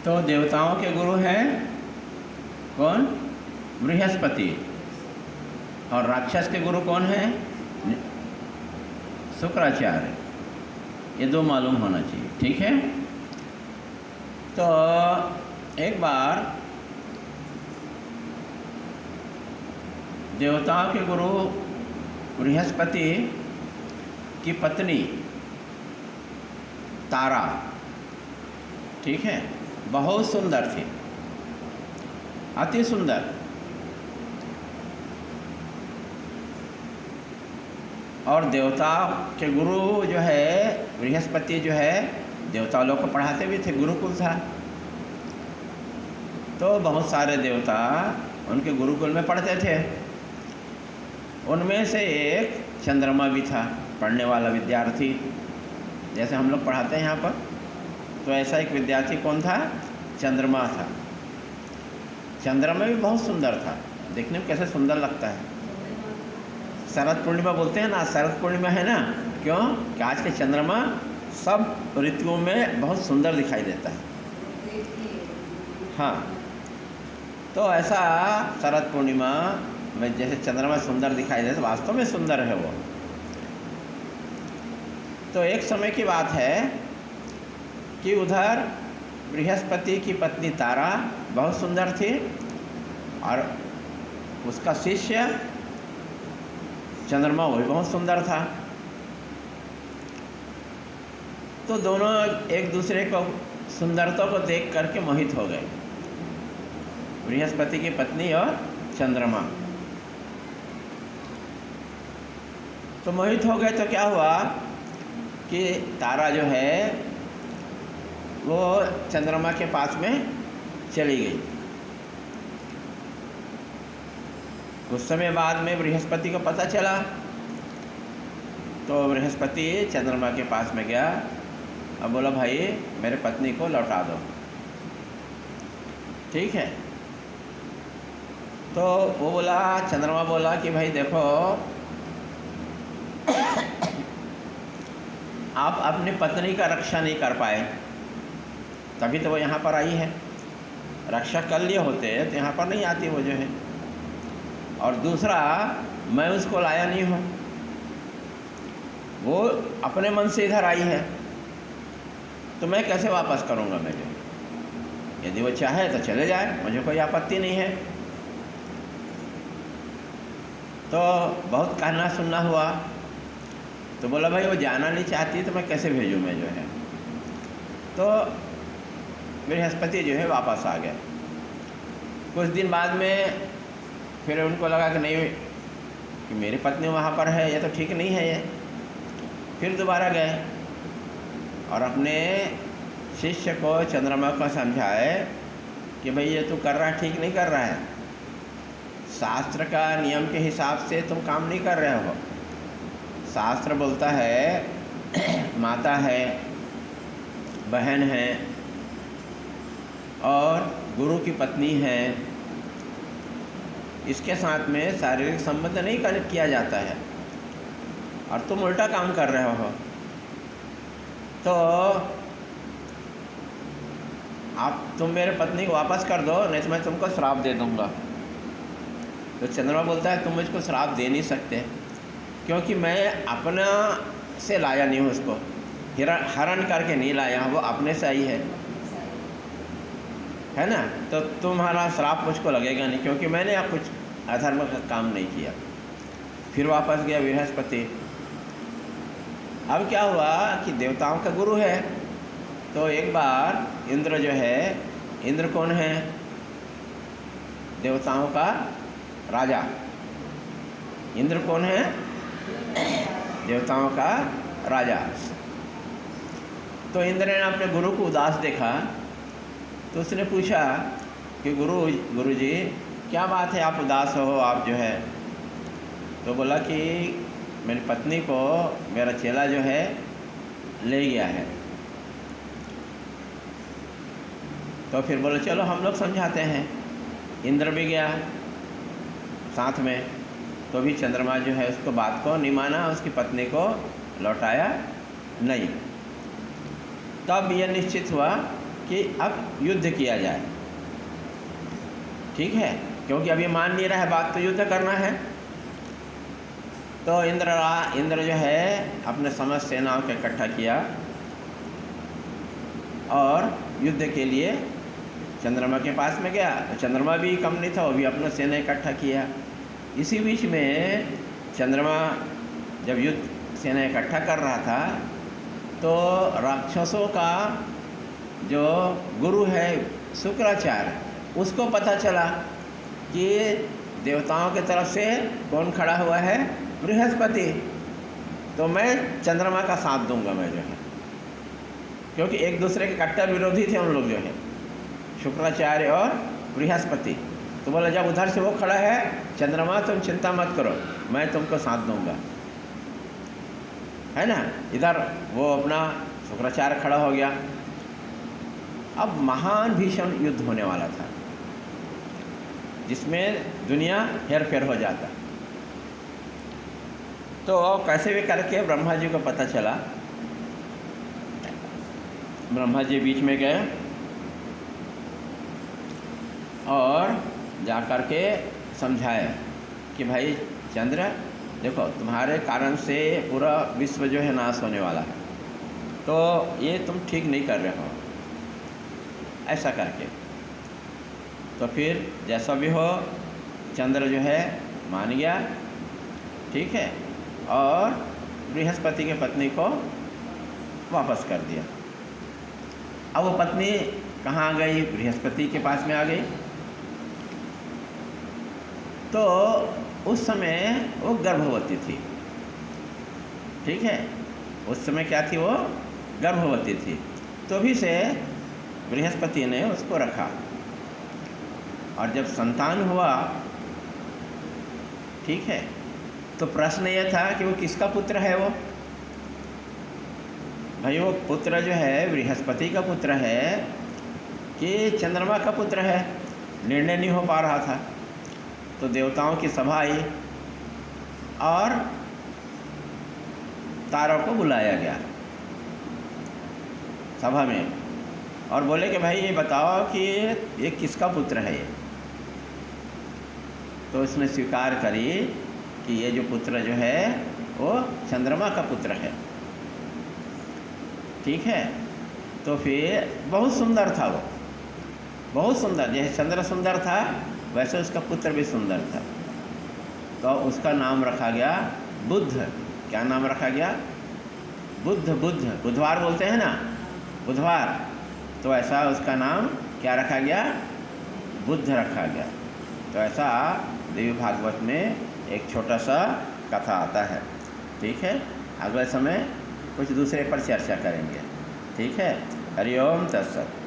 तो देवताओं के गुरु हैं कौन? बृहस्पति। और राक्षस के गुरु कौन है? शुक्राचार्य। ये दो मालूम होना चाहिए, ठीक है। तो एक बार देवताओं के गुरु बृहस्पति की पत्नी तारा, ठीक है, बहुत सुंदर थी, अति सुंदर। और देवता के गुरु जो है बृहस्पति जो है देवता लोग को पढ़ाते भी थे, गुरुकुल था। तो बहुत सारे देवता उनके गुरुकुल में पढ़ते थे। उनमें से एक चंद्रमा भी था, पढ़ने वाला विद्यार्थी, जैसे हम लोग पढ़ाते हैं यहाँ पर। तो ऐसा एक विद्यार्थी कौन था? चंद्रमा था। चंद्रमा भी बहुत सुंदर था, देखने में कैसे सुंदर लगता है। शरद पूर्णिमा बोलते हैं ना, शरद पूर्णिमा है ना, क्यों कि आज के चंद्रमा सब ऋतुओं में बहुत सुंदर दिखाई देता है। हाँ, तो ऐसा शरद पूर्णिमा में जैसे चंद्रमा सुंदर दिखाई देता, वास्तव में सुंदर है वो। तो एक समय की बात है कि उधर बृहस्पति की पत्नी तारा बहुत सुंदर थी और उसका शिष्य चंद्रमा वही बहुत सुंदर था। तो दोनों एक दूसरे को सुंदरता को देख करके मोहित हो गए, बृहस्पति की पत्नी और चंद्रमा। तो मोहित हो गए तो क्या हुआ कि तारा जो है वो चंद्रमा के पास में चली गई। कुछ समय बाद में बृहस्पति को पता चला, तो बृहस्पति चंद्रमा के पास में गया और बोला, भाई मेरे पत्नी को लौटा दो, ठीक है। तो वो बोला, चंद्रमा बोला कि भाई देखो, आप अपनी पत्नी का रक्षा नहीं कर पाए, तभी तो वो यहाँ पर आई है। रक्षा कर लिए होते तो यहाँ पर नहीं आती वो जो है। और दूसरा, मैं उसको लाया नहीं हूँ, वो अपने मन से इधर आई है, तो मैं कैसे वापस करूँगा? मैं जो, यदि वो चाहे तो चले जाए, मुझे कोई आपत्ति नहीं है। तो बहुत कहना सुनना हुआ। तो बोला, भाई वो जाना नहीं चाहती तो मैं कैसे भेजूँ मैं जो है। तो बृहस्पति जो है वापस आ गए। कुछ दिन बाद में फिर उनको लगा कि नहीं, कि मेरी पत्नी वहाँ पर है, ये तो ठीक नहीं है ये। फिर दोबारा गए और अपने शिष्य को चंद्रमा को समझाए कि भाई ये तू कर रहा है, ठीक नहीं कर रहा है, शास्त्र का नियम के हिसाब से तुम काम नहीं कर रहे हो। शास्त्र बोलता है माता है, बहन है और गुरु की पत्नी है, इसके साथ में शारीरिक संबंध नहीं किया जाता है, और तुम उल्टा काम कर रहे हो। तो तुम मेरे पत्नी को वापस कर दो, नहीं तो मैं तुमको श्राप दे दूंगा। तो चंद्रमा बोलता है, तुम मुझको श्राप दे नहीं सकते, क्योंकि मैं अपना से लाया नहीं हूँ उसको, हरण करके नहीं लाया, वो अपने से आई है ना। तो तुम्हारा श्राप मुझको लगेगा नहीं, क्योंकि मैंने आप कुछ अधर्म का काम नहीं किया। फिर वापस गया बृहस्पति। अब क्या हुआ कि देवताओं का गुरु है, तो एक बार इंद्र जो है, इंद्र कौन है? देवताओं का राजा। इंद्र कौन है? देवताओं का राजा। तो इंद्र ने अपने गुरु को उदास देखा, तो उसने पूछा कि गुरु जी क्या बात है, आप उदास हो, आप जो है। तो बोला कि मेरी पत्नी को मेरा चेला जो है ले गया है। तो फिर बोले चलो हम लोग समझाते हैं। इंद्र भी गया साथ में, तो भी चंद्रमा जो है उसको बात को नहीं माना, उसकी पत्नी को लौटाया नहीं। तब यह निश्चित हुआ कि अब युद्ध किया जाए, ठीक है, क्योंकि अभी मान नहीं रहा है बात, तो युद्ध करना है। तो इंद्र जो है अपने समस्त सेनाओं को इकट्ठा किया और युद्ध के लिए चंद्रमा के पास में गया। तो चंद्रमा भी कम नहीं था, वो भी अपना सेना इकट्ठा किया। इसी बीच में चंद्रमा जब युद्ध सेना इकट्ठा कर रहा था तो राक्षसों का जो गुरु है शुक्राचार्य, उसको पता चला कि देवताओं की तरफ से कौन खड़ा हुआ है, बृहस्पति, तो मैं चंद्रमा का साथ दूंगा मैं जो है, क्योंकि एक दूसरे के कट्टर विरोधी थे उन लोग जो है, शुक्राचार्य और बृहस्पति। तो बोला जब उधर से वो खड़ा है चंद्रमा, तुम चिंता मत करो, मैं तुमको साथ दूंगा, है ना। इधर वो अपना शुक्राचार्य खड़ा हो गया। अब महान भीषण युद्ध होने वाला था जिसमें दुनिया हेर फेर हो जाता। तो कैसे भी करके ब्रह्मा जी को पता चला, ब्रह्मा जी बीच में गए और जा कर के समझाए कि भाई चंद्र देखो, तुम्हारे कारण से पूरा विश्व जो है नाश होने वाला है, तो ये तुम ठीक नहीं कर रहे हो, ऐसा करके। तो फिर जैसा भी हो चंद्र जो है मान गया, ठीक है, और बृहस्पति की पत्नी को वापस कर दिया। अब वो पत्नी कहाँ आ गई, बृहस्पति के पास में आ गई। तो उस समय वो गर्भवती थी, ठीक है, उस समय क्या थी, वो गर्भवती थी। तो भी से बृहस्पति ने उसको रखा और जब संतान हुआ, ठीक है, तो प्रश्न ये था कि वो किसका पुत्र है। वो भाई वो पुत्र जो है बृहस्पति का पुत्र है कि चंद्रमा का पुत्र है, निर्णय नहीं हो पा रहा था। तो देवताओं की सभा आई और तारों को बुलाया गया सभा में और बोले कि भाई ये बताओ कि ये किसका पुत्र है ये। तो उसने स्वीकार करी कि ये जो पुत्र जो है वो चंद्रमा का पुत्र है, ठीक है। तो फिर बहुत सुंदर था वो, बहुत सुंदर, जैसे चंद्र सुंदर था वैसे उसका पुत्र भी सुंदर था। तो उसका नाम रखा गया बुध। क्या नाम रखा गया, बुध। बुधवार बोलते हैं ना, बुधवार, तो ऐसा उसका नाम क्या रखा गया, बुध रखा गया। तो ऐसा देवी भागवत में एक छोटा सा कथा आता है, ठीक है। अगले समय कुछ दूसरे पर चर्चा करेंगे, ठीक है। हरि ओम तत्सत।